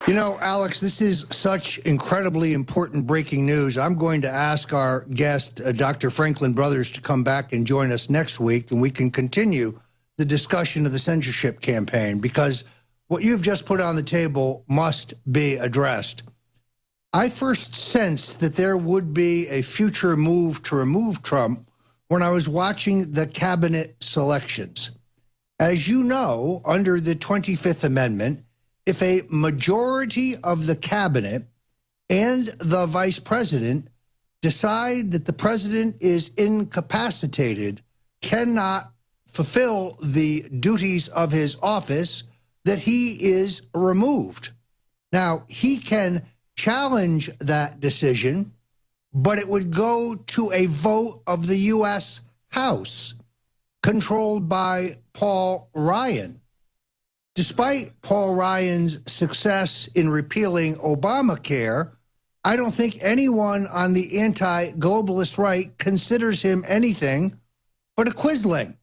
You know, Alex, this is such incredibly important breaking news. I'm going to ask our guest, Dr. Franklin Brothers, to come back and join us next week, and we can continue the discussion of the censorship campaign, because what you've just put on the table must be addressed. I first sensed that there would be a future move to remove Trump when I was watching the cabinet selections. As you know, under the 25th Amendment, if a majority of the cabinet and the vice president decide that the president is incapacitated, cannot fulfill the duties of his office, that he is removed. Now, he can challenge that decision, but it would go to a vote of the U.S. House, controlled by Paul Ryan. Despite Paul Ryan's success in repealing Obamacare, I don't think anyone on the anti-globalist right considers him anything but a quisling,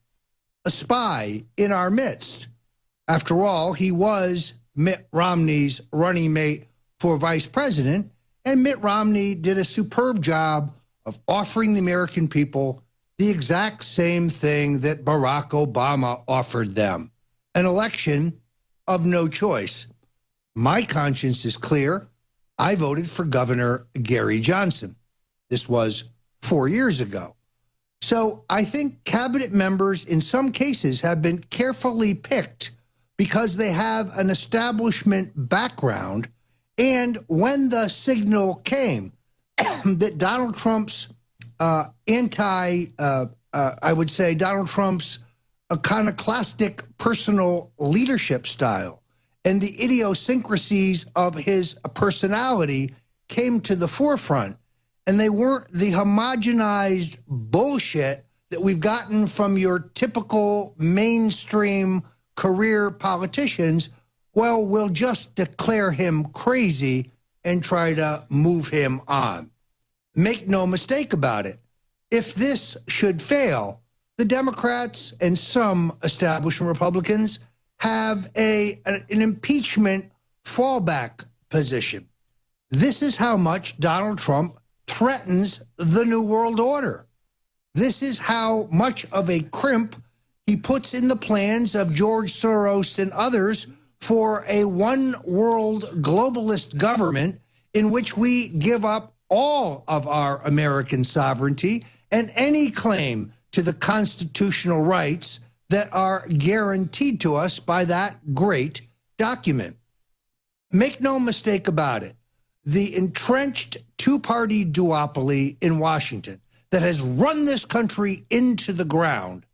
a spy in our midst. After all, he was Mitt Romney's running mate for vice president, and Mitt Romney did a superb job of offering the American people the exact same thing that Barack Obama offered them, an election of no choice. My conscience is clear. I voted for Governor Gary Johnson. This was 4 years ago. So I think cabinet members in some cases have been carefully picked because they have an establishment background. And when the signal came that Donald Trump's I would say Donald Trump's iconoclastic personal leadership style and the idiosyncrasies of his personality came to the forefront, and they weren't the homogenized bullshit that we've gotten from your typical mainstream career politicians, well, we'll just declare him crazy and try to move him on. Make no mistake about it. If this should fail, the Democrats and some establishment Republicans have an impeachment fallback position. This is how much Donald Trump threatens the New World Order. This is how much of a crimp he puts in the plans of George Soros and others for a one-world globalist government in which we give up all of our American sovereignty and any claim to the constitutional rights that are guaranteed to us by that great document. Make no mistake about it. The entrenched two-party duopoly in Washington that has run this country into the ground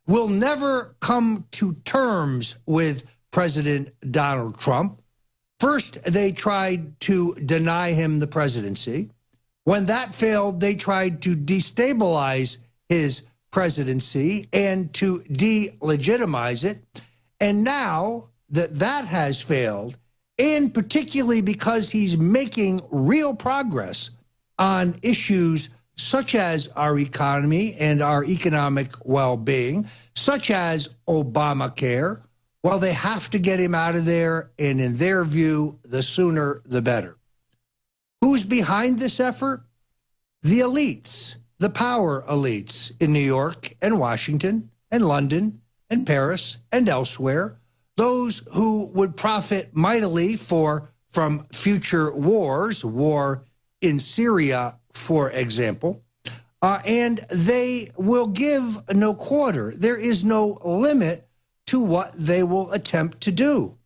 will never come to terms with President Donald Trump. First, they tried to deny him the presidency. When that failed, they tried to destabilize his presidency and to delegitimize it. And now that that has failed, and particularly because he's making real progress on issues such as our economy and our economic well-being, such as Obamacare, well, they have to get him out of there, and in their view, the sooner the better. Who's behind this effort? The elites, the power elites in New York and Washington and London and Paris and elsewhere, those who would profit mightily from future wars, war in Syria, for example, and they will give no quarter. There is no limit to what they will attempt to do.